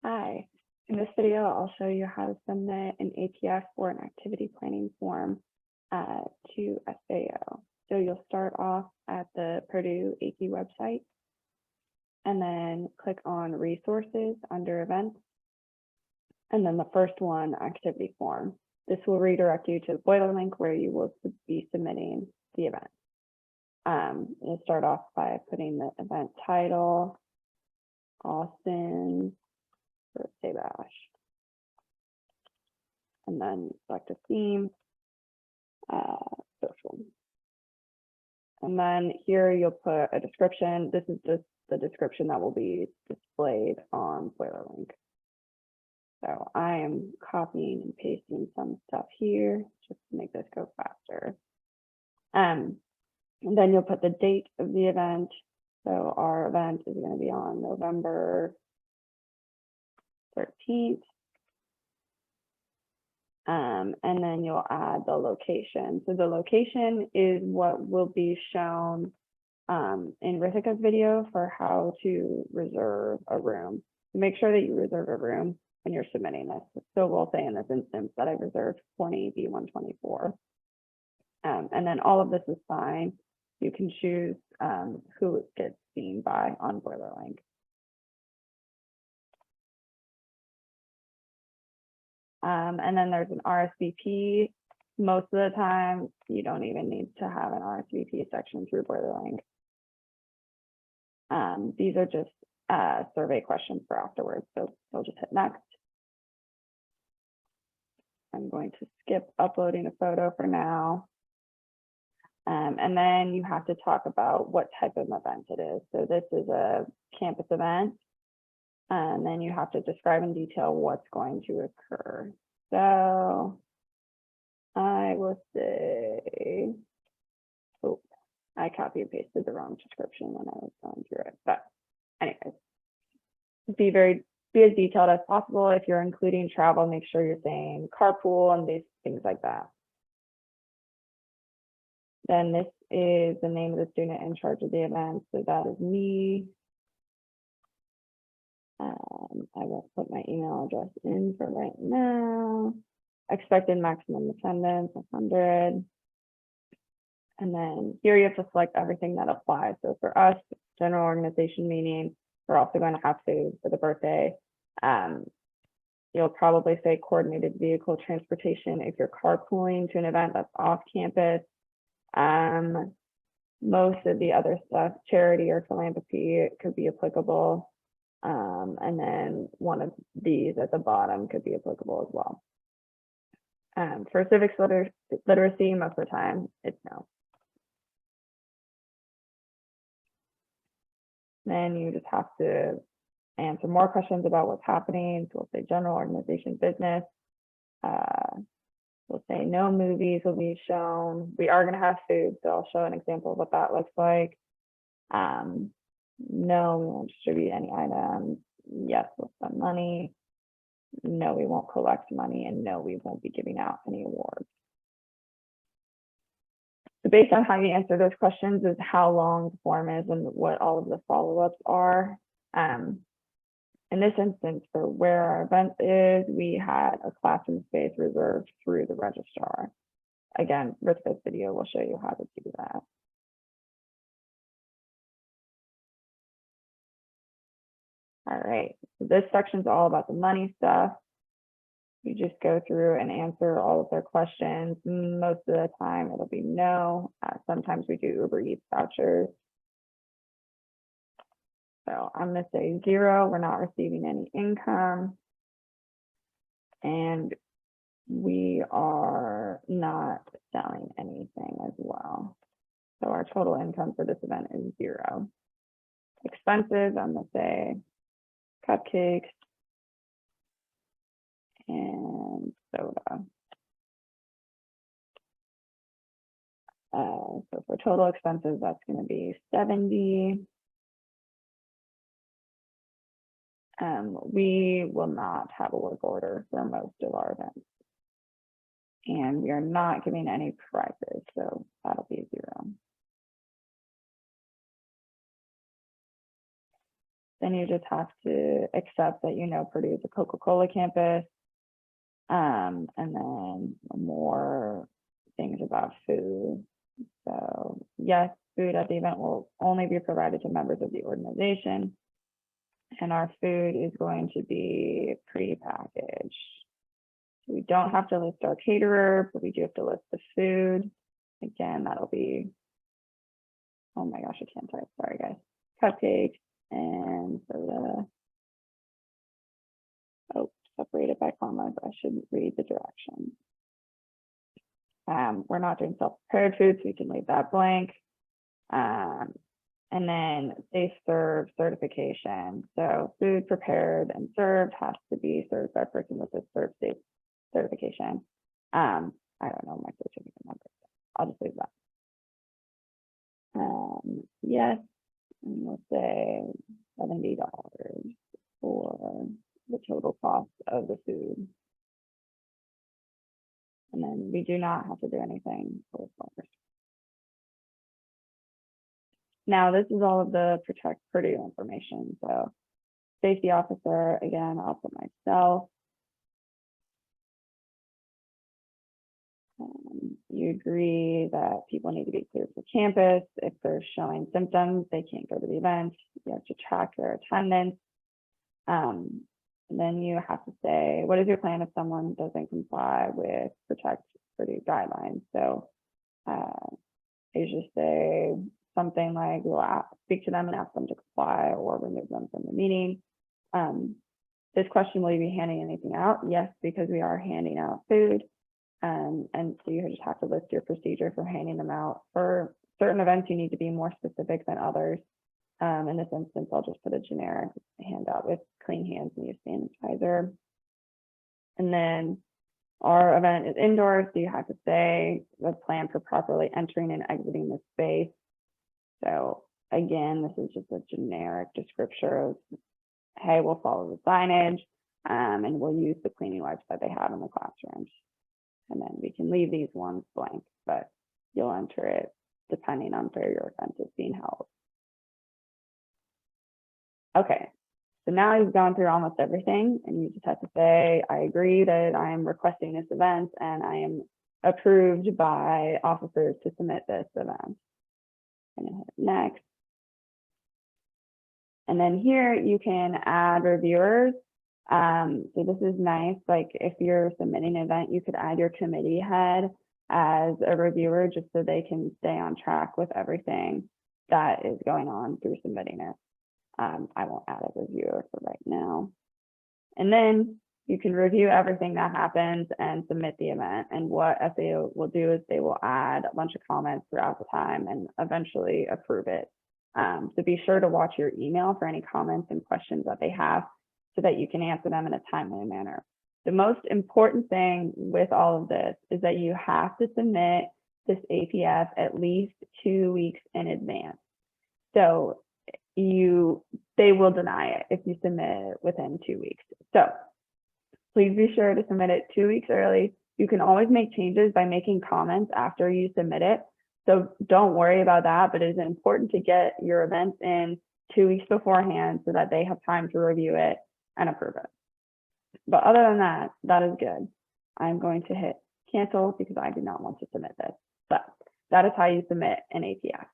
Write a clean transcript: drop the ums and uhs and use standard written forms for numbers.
Hi, in this video, I'll show you how to submit an APF or an activity planning form to SAO. So you'll start off at the Purdue AP website and then click on resources under events. And then the first one, activity form. This will redirect you to the Boilerlink where you will be submitting the event. You'll start off by putting the event title, Austin, birthday bash, and then select a theme, social. And then here you'll put a description. This is just the description that will be displayed on Boilerlink. So I am copying and pasting some stuff here just to make this go faster. And then you'll put the date of the event. So our event is going to be on November 13th. And then you'll add the location. So the location is what will be shown in Rithika's video for how to reserve a room. Make sure that you reserve a room when you're submitting this. So we'll say in this instance that I reserved 20B124. And then all of this is fine. You can choose who it gets seen by on Boilerlink. And then there's an RSVP. Most of the time, you don't even need to have an RSVP section through Boilerlink. These are just survey questions for afterwards. So you'll just hit next. I'm going to skip uploading a photo for now. And then you have to talk about what type of event it is. So this is a campus event. And then you have to describe in detail what's going to occur. So I will say, oh, I copy and pasted the wrong description when I was going through it. But anyways, be as detailed as possible. If you're including travel, make sure you're saying carpool and these things like that. Then this is the name of the student in charge of the event. So that is me. I won't put my email address in for right now. Expected maximum attendance, 100. And then here you have to select everything that applies. So for us, general organization meeting, we're also going to have food for the birthday. You'll probably say coordinated vehicle transportation if you're carpooling to an event that's off campus. Most of the other stuff, charity or philanthropy, could be applicable. And then one of these at the bottom could be applicable as well. For civics literacy, most of the time, it's no. Then you just have to answer more questions about what's happening. So we'll say general organization business. We'll say no movies will be shown. We are going to have food, so I'll show an example of what that looks like. No, we won't distribute any items. Yes, we'll spend money. No, we won't collect money. And no, we won't be giving out any awards. So based on how you answer those questions is how long the form is and what all of the follow-ups are. In this instance, for where our event is, we had a classroom space reserved through the registrar. Again, Rithika's video will show you how to do that. All right, so this section is all about the money stuff. You just go through and answer all of their questions. Most of the time it'll be no. Sometimes we do Uber Eats vouchers. So I'm going to say 0. We're not receiving any income. And we are not selling anything as well. So our total income for this event is 0. Expenses, I'm going to say cupcakes and soda. So for total expenses, that's going to be 70. We will not have a work order for most of our events. And we are not giving any prizes, so that'll be 0. Then you just have to accept that you know Purdue is a Coca-Cola campus. And then more things about food. So yes, food at the event will only be provided to members of the organization. And our food is going to be pre-packaged. We don't have to list our caterer, but we do have to list the food. Again, that'll be, oh my gosh, I can't type, sorry guys. Cupcakes and soda. Oh, separated by commas, I shouldn't read the directions. We're not doing self-prepared food, so we can leave that blank. And then safe serve certification. So food prepared and served has to be served by a person with a serve safe certification. I don't know my certificate number. I'll just leave that. Yes, and we'll say $70 for the total cost of the food. And then we do not have to do anything for flowers. Now, this is all of the Protect Purdue information. So safety officer, again, I'll put myself. You agree that people need to be cleared for campus. If they're showing symptoms, they can't go to the event. You have to track their attendance. And then you have to say, what is your plan if someone doesn't comply with Protect Purdue guidelines? So you just say something like, we'll speak to them and ask them to comply or remove them from the meeting. This question, will you be handing anything out? Yes, because we are handing out food. And so you just have to list your procedure for handing them out. For certain events, you need to be more specific than others. In this instance, I'll just put a generic handout with clean hands and use sanitizer. And then our event is indoors, so you have to say the plan for properly entering and exiting the space. So again, this is just a generic description of, hey, we'll follow the signage and we'll use the cleaning wipes that they have in the classrooms. And then we can leave these ones blank, but you'll enter it depending on where your event is being held. Okay, so now you've gone through almost everything and you just have to say, I agree that I am requesting this event and I am approved by officers to submit this event. And hit next. And then here you can add reviewers. So this is nice, like if you're submitting an event, you could add your committee head as a reviewer just so they can stay on track with everything that is going on through submitting it. I won't add a reviewer for right now. And then you can review everything that happens and submit the event. And what SAO will do is they will add a bunch of comments throughout the time and eventually approve it. So be sure to watch your email for any comments and questions that they have so that you can answer them in a timely manner. The most important thing with all of this is that you have to submit this APF at least 2 weeks in advance. So they will deny it if you submit it within 2 weeks. So please be sure to submit it 2 weeks early. You can always make changes by making comments after you submit it. So don't worry about that, but it is important to get your events in 2 weeks beforehand so that they have time to review it and approve it. But other than that, that is good. I'm going to hit cancel because I do not want to submit this. But that is how you submit an APF.